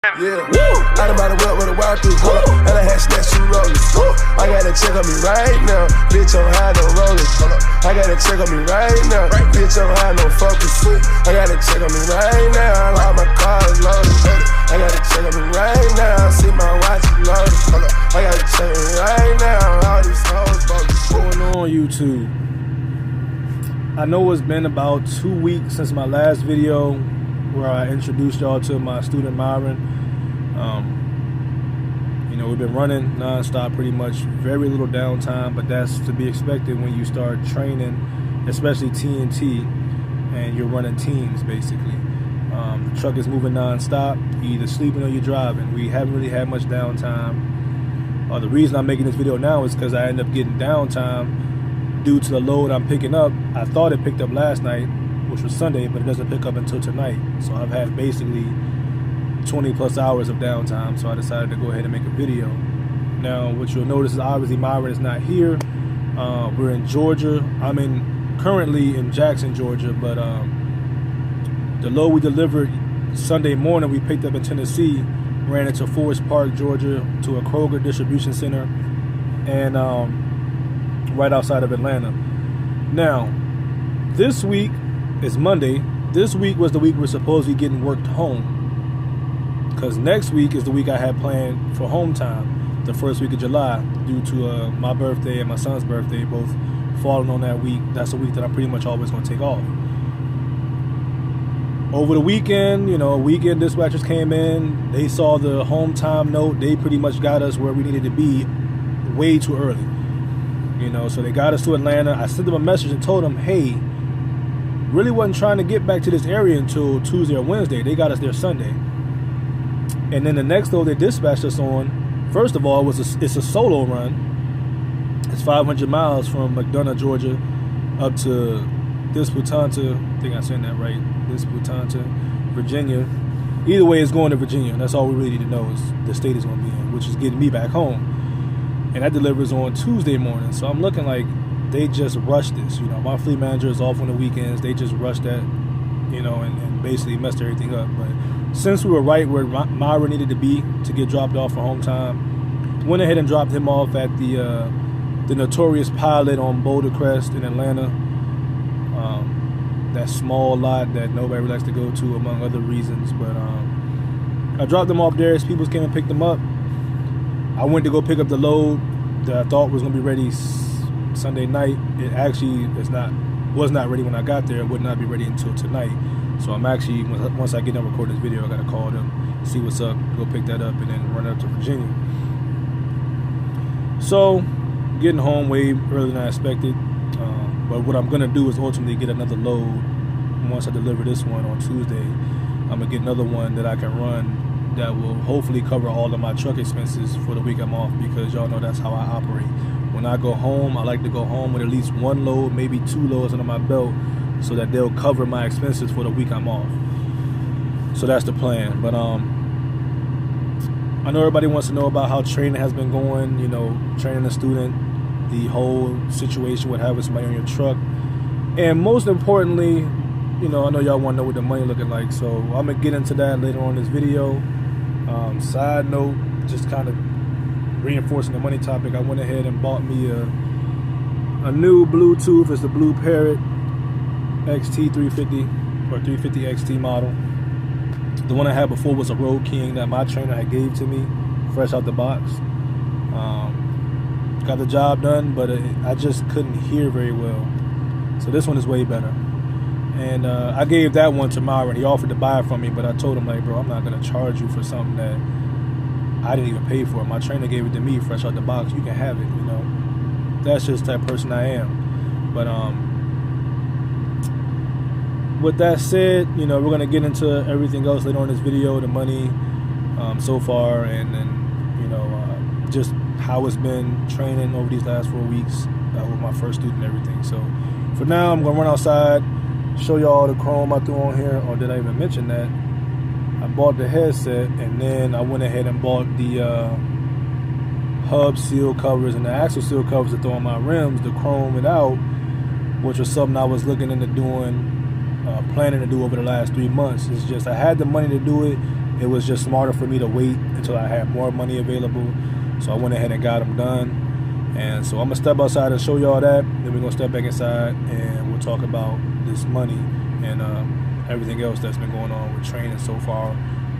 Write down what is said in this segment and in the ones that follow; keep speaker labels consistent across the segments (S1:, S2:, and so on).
S1: Yeah, I done bought a whip with a wild through, and I had snatched two rollers. I gotta check on me right now, bitch, I'm high, no rollers. I gotta check on me right now, bitch, I'm high, no focus. I gotta check on me right now, all my cars loaded. I gotta check on me right now, see my watch is loaded. I gotta check on me right now, all these hoes focus.
S2: What's going on, YouTube? I know it's been about 2 weeks since my last video where I introduced y'all to my student Myron. We've been running non-stop pretty much, very little downtime, but that's to be expected when you start training, especially TNT, and you're running teams basically. The truck is moving non-stop, you're either sleeping or you're driving. We haven't really had much downtime. The reason I'm making this video now is because I end up getting downtime due to the load I'm picking up. I thought it picked up last night, which was Sunday, but it doesn't pick up until tonight. So I've had basically 20 plus hours of downtime, so I decided to go ahead and make a video. Now what you'll notice is obviously Myron is not here. We're in Georgia. I'm currently in Jackson, Georgia, but the load we delivered Sunday morning, we picked up in Tennessee, ran into Forest Park, Georgia, to a Kroger distribution center, and right outside of Atlanta. Now this week is Monday. This week was the week we're supposed to be getting worked home, because next week is the week I had planned for home time, the first week of July, due to my birthday and my son's birthday both falling on that week. That's a week that I'm pretty much always going to take off. Over the weekend, weekend dispatchers came in, they saw the home time note, they pretty much got us where we needed to be way too early. So they got us to Atlanta. I sent them a message and told them, hey, really wasn't trying to get back to this area until Tuesday or Wednesday. They got us there Sunday. And then the next load they dispatched us on, first of all, it's a solo run. It's 500 miles from McDonough, Georgia, up to Disputanta. I think I'm saying that right. Disputanta, Virginia. Either way, it's going to Virginia. That's all we really need to know is the state is going to be in, which is getting me back home. And that delivers on Tuesday morning. So I'm looking like they just rushed this. My fleet manager is off on the weekends. They just rushed that, and basically messed everything up. But since we were right where Myra needed to be to get dropped off for home time, went ahead and dropped him off at the notorious Pilot on Boulder Crest in Atlanta. That small lot that nobody likes to go to, among other reasons. But I dropped them off there as people came and picked them up. I went to go pick up the load that I thought was going to be ready Sunday night. It actually was not ready when I got there. It would not be ready until tonight. So I'm actually, once I get done recording this video, I got to call them, see what's up, go pick that up, and then run up to Virginia. So getting home way earlier than I expected. But what I'm going to do is ultimately get another load. Once I deliver this one on Tuesday, I'm going to get another one that I can run that will hopefully cover all of my truck expenses for the week I'm off, because y'all know that's how I operate. When I go home, I like to go home with at least one load, maybe 2 loads under my belt, so that they'll cover my expenses for the week I'm off. So that's the plan. But I know everybody wants to know about how training has been going, training a student, the whole situation with having somebody on your truck. And most importantly, I know y'all want to know what the money looking like, so I'm going to get into that later on in this video. Side note, just kind of reinforcing the money topic, I went ahead and bought me a new Bluetooth. It's the Blue Parrot XT350 or 350 XT model. The one I had before was a Road King that my trainer had gave to me fresh out the box. Got the job done, but I just couldn't hear very well. So this one is way better. And I gave that one to Myron. He offered to buy it from me, but I told him, like, bro, I'm not going to charge you for something that I didn't even pay for. My trainer gave it to me fresh out the box. You can have it, That's just the type of person I am. But with that said, we're going to get into everything else later on in this video, the money so far, and then, just how it's been training over these last 4 weeks with my first student and everything. So for now, I'm going to run outside, show y'all the chrome I threw on here. Or did I even mention that? I bought the headset, and then I went ahead and bought the hub seal covers and the axle seal covers to throw on my rims to chrome it out, which was something I was looking into doing, planning to do over the last 3 months. It's just I had the money to do it. it was just smarter for me to wait until I had more money available. So I went ahead and got them done. And so I'm gonna step outside and show y'all that. Then we're gonna step back inside and we'll talk about this money and everything else that's been going on with training so far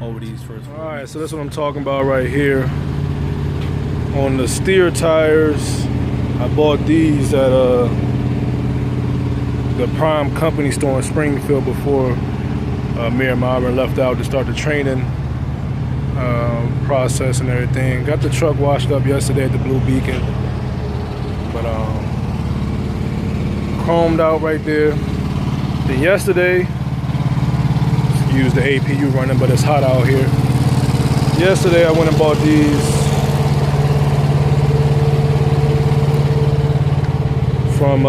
S2: over these first. All right, so that's what I'm talking about right here. On the steer tires, I bought these at the Prime Company store in Springfield before me and Myron left out to start the training process and everything. Got the truck washed up yesterday at the Blue Beacon, but chromed out right there. Then yesterday, use the APU running, but it's hot out here. Yesterday I went and bought these from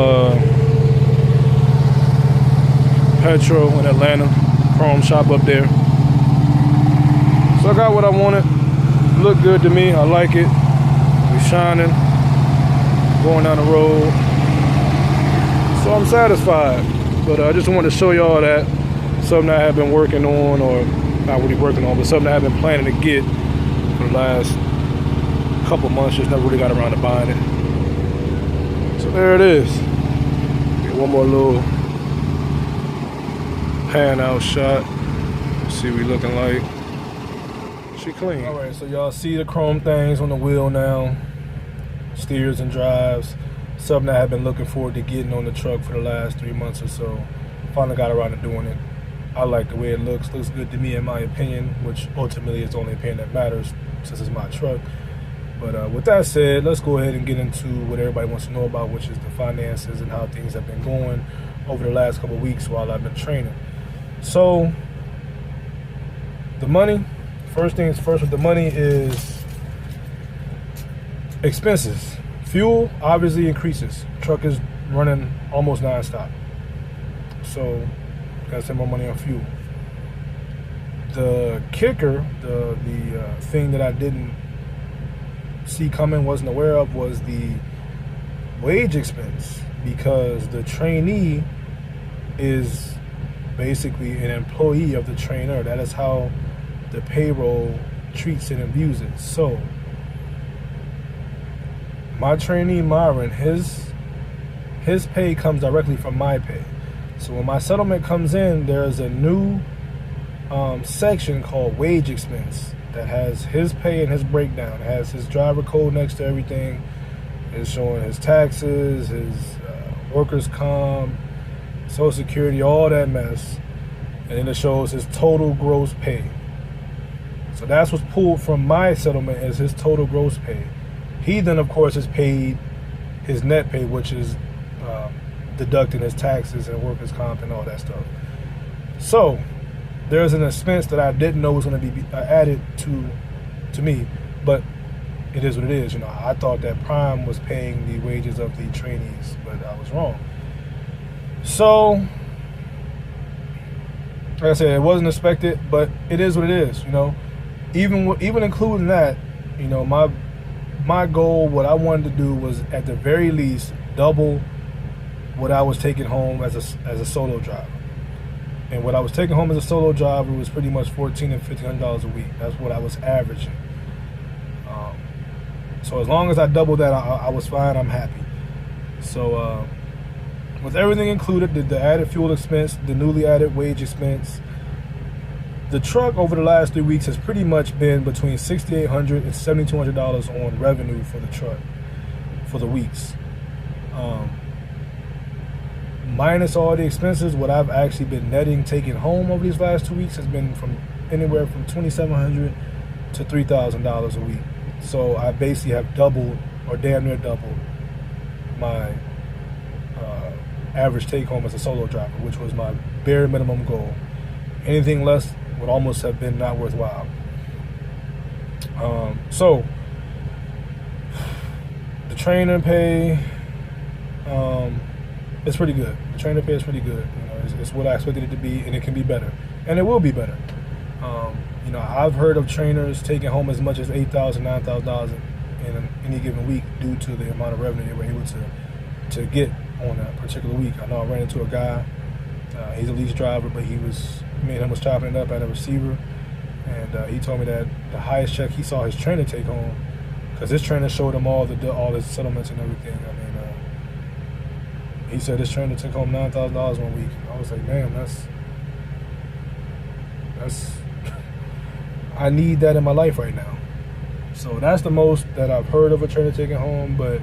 S2: Petro in Atlanta, chrome shop up there. So I got what I wanted. Looked good to me. I like it. We shining, going down the road. So I'm satisfied. But I just wanted to show y'all that something I have been working on, or not really working on, but something I have been planning to get for the last couple months. Just never really got around to buying it. So there it is. Get one more little pan out shot. See what we looking like. She clean. All right, so y'all see the chrome things on the wheel now. Steers and drives. Something I have been looking forward to getting on the truck for the last 3 months or so. Finally got around to doing it. I like the way it looks. Looks good to me in my opinion, which ultimately is the only opinion that matters since it's my truck. But with that said, let's go ahead and get into what everybody wants to know about, which is the finances and how things have been going over the last couple of weeks while I've been training. So, the money, first things first with the money is expenses. Fuel obviously increases. Truck is running almost non-stop. So, gotta spend more money on fuel. The kicker, the thing that I didn't see coming, wasn't aware of, was the wage expense, because the trainee is basically an employee of the trainer. That is how the payroll treats it and views it. So my trainee Myron, his pay comes directly from my pay. So when my settlement comes in, there's a new section called wage expense that has his pay and his breakdown. It has his driver code next to everything. It's showing his taxes, his workers' comp, Social Security, all that mess. And then it shows his total gross pay. So that's what's pulled from my settlement as his total gross pay. He then, of course, is paid his net pay, which is deducting his taxes and workers' comp and all that stuff. So there's an expense that I didn't know was going to be added to me, but it is what it is. You know, I thought that Prime was paying the wages of the trainees, but I was wrong. So, like I said, it wasn't expected, but it is what it is. You know, even including that, you know, my goal, what I wanted to do was at the very least double what I was taking home as a solo driver. And what I was taking home as a solo driver was pretty much $1,400 and $1,500 a week. That's what I was averaging. So as long as I doubled that, I was fine. I'm happy. So with everything included, the added fuel expense, the newly added wage expense, the truck over the last 3 weeks has pretty much been between $6,800 and $7,200 on revenue for the truck for the weeks. Minus all the expenses, what I've actually been netting taking home over these last 2 weeks has been from anywhere from $2,700 to $3,000 a week. So I basically have doubled, or damn near doubled, my average take home as a solo driver, which was my bare minimum goal. Anything less would almost have been not worthwhile. So the trainer pay, it's pretty good. The trainer pay is pretty good. You know, it's what I expected it to be, and it can be better, and it will be better. You know, I've heard of trainers taking home as much as $8,000, $9,000 in any given week due to the amount of revenue they were able to get on that particular week. I know I ran into a guy. He's a lease driver, but me and him was chopping it up at a receiver, And he told me that the highest check he saw his trainer take home, because his trainer showed him all his settlements and everything. I mean, he said his trainer took home $9,000 1 week. I was like, man, that's I need that in my life right now. So that's the most that I've heard of a trainer taking home. But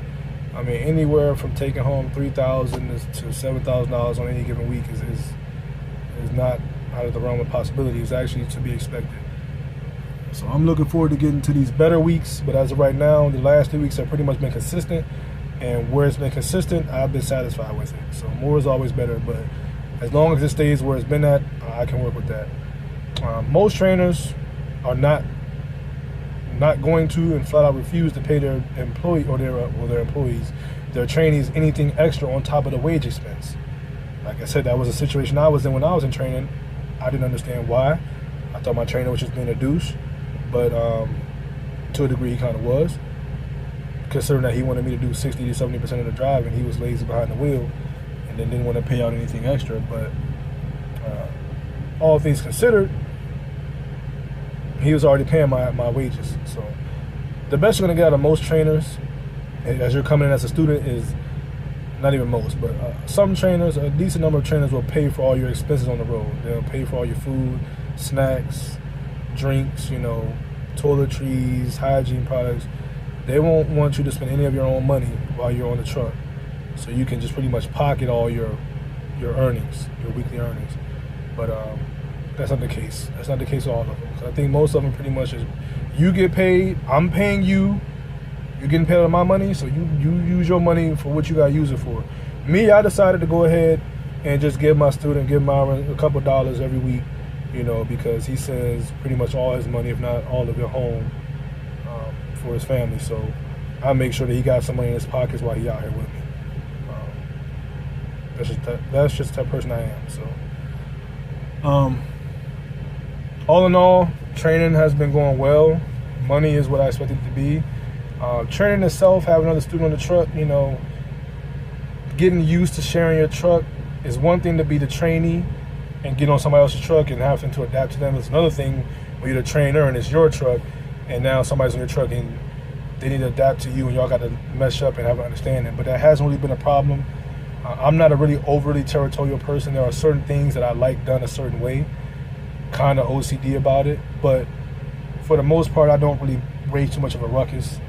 S2: I mean, anywhere from taking home $3,000 to $7,000 on any given week is not out of the realm of possibility. It's actually to be expected. So I'm looking forward to getting to these better weeks. But as of right now, the last 3 weeks have pretty much been consistent. And where it's been consistent, I've been satisfied with it. So more is always better. But as long as it stays where it's been at, I can work with that. Most trainers are not going to and flat out refuse to pay their employee or their employees, their trainees, anything extra on top of the wage expense. Like I said, that was a situation I was in when I was in training. I didn't understand why. I thought my trainer was just being a douche, but to a degree he kind of was, considering that he wanted me to do 60 to 70% of the drive and he was lazy behind the wheel and then didn't want to pay out anything extra. But all things considered, he was already paying my wages. So the best you're going to get out of most trainers as you're coming in as a student is, not even most, but some trainers, a decent number of trainers will pay for all your expenses on the road. They'll pay for all your food, snacks, drinks, toiletries, hygiene products. They won't want you to spend any of your own money while you're on the truck. So you can just pretty much pocket all your earnings, your weekly earnings. But that's not the case. That's not the case with all of them. So I think most of them pretty much is, you get paid, I'm paying you, you're getting paid out of my money, so you use your money for what you got to use it for. Me, I decided to go ahead and just give Myron a couple dollars every week, because he sends pretty much all his money, if not all of it, home for his family. So I make sure that he got some money in his pockets while he out here with me. That's just the type of person I am. So all in all, training has been going well. Money is what I expected it to be. Training itself, having another student on the truck, getting used to sharing your truck is one thing. To be the trainee and get on somebody else's truck and having to adapt to them is another thing. When you're the trainer and it's your truck, and now somebody's on your truck and they need to adapt to you, and y'all got to mesh up and have an understanding. But that hasn't really been a problem. I'm not a really overly territorial person. There are certain things that I like done a certain way, kind of OCD about it. But for the most part, I don't really raise too much of a ruckus.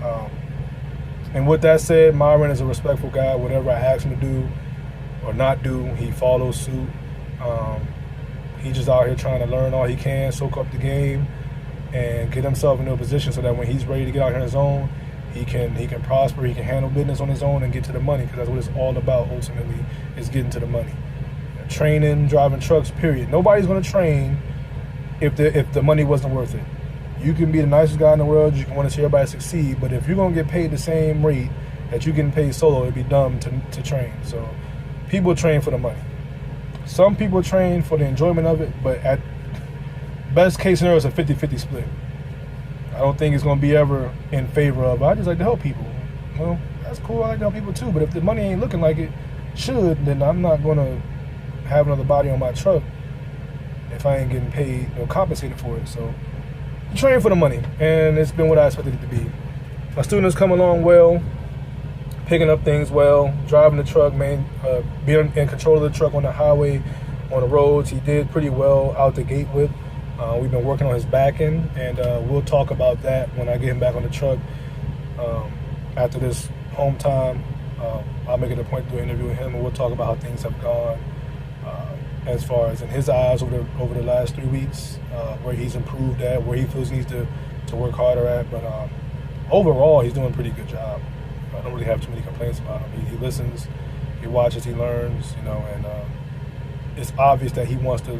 S2: And with that said, Myron is a respectful guy. Whatever I ask him to do or not do, he follows suit. He's just out here trying to learn all he can, soak up the game, and get himself into a position so that when he's ready to get out here on his own, he can prosper, he can handle business on his own and get to the money, because that's what it's all about ultimately, is getting to the money. Training, driving trucks, period. Nobody's going to train if the money wasn't worth it. You can be the nicest guy in the world, you can want to see everybody succeed, but if you're going to get paid the same rate that you're getting paid solo, it'd be dumb to train. So people train for the money. Some people train for the enjoyment of it, but at best case scenario, it's a 50-50 split. I don't think it's going to be ever in favor of, I just like to help people. Well, that's cool, I like to help people too, but if the money ain't looking like it should, then I'm not going to have another body on my truck if I ain't getting paid or compensated for it. So I train for the money, and it's been what I expected it to be. My students come along well, picking up things well, driving the truck, being in control of the truck on the highway, on the roads. He did pretty well out the gate with. We've been working on his back end, and we'll talk about that when I get him back on the truck after this home time. I'll make it a point to do an interview with him, and we'll talk about how things have gone as far as in his eyes over the last 3 weeks, where he's improved at, where he feels he needs to work harder at. But overall, he's doing a pretty good job. I don't really have too many complaints about him. He listens, he watches, he learns, and it's obvious that he wants to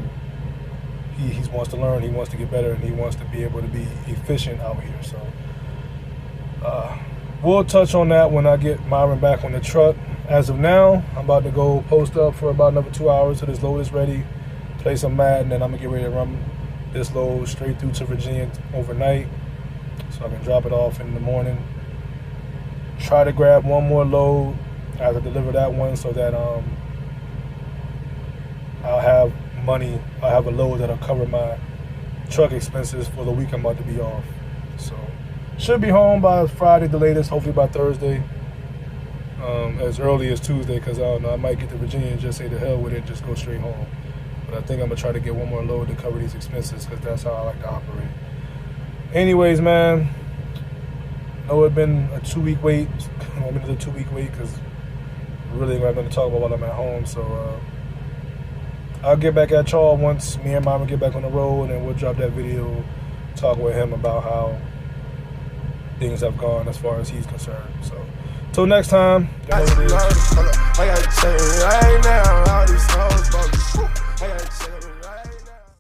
S2: learn, he wants to get better, and he wants to be able to be efficient out here. So we'll touch on that when I get Myron back on the truck. As of now, I'm about to go post up for about another 2 hours till this load is ready, play some Madden, and then I'm going to get ready to run this load straight through to Virginia overnight so I can drop it off in the morning. Try to grab one more load as I deliver that one, so that I'll have a load that'll cover truck expenses for the week I'm about to be off. So should be home by Friday the latest, hopefully by Thursday, as early as Tuesday, because I don't know, I might get to Virginia and just say the hell with it and just go straight home. But I think I'm gonna try to get one more load to cover these expenses, because that's how I like to operate. Anyways, man, I know it's been a 2-week wait. I'm into the 2-week wait because really I'm going to talk about while I'm at home. So I'll get back at y'all once me and Mama get back on the road, and we'll drop that video, talk with him about how things have gone as far as he's concerned. So till next time.
S1: I got to check right now. All these hoes bogus. I got to check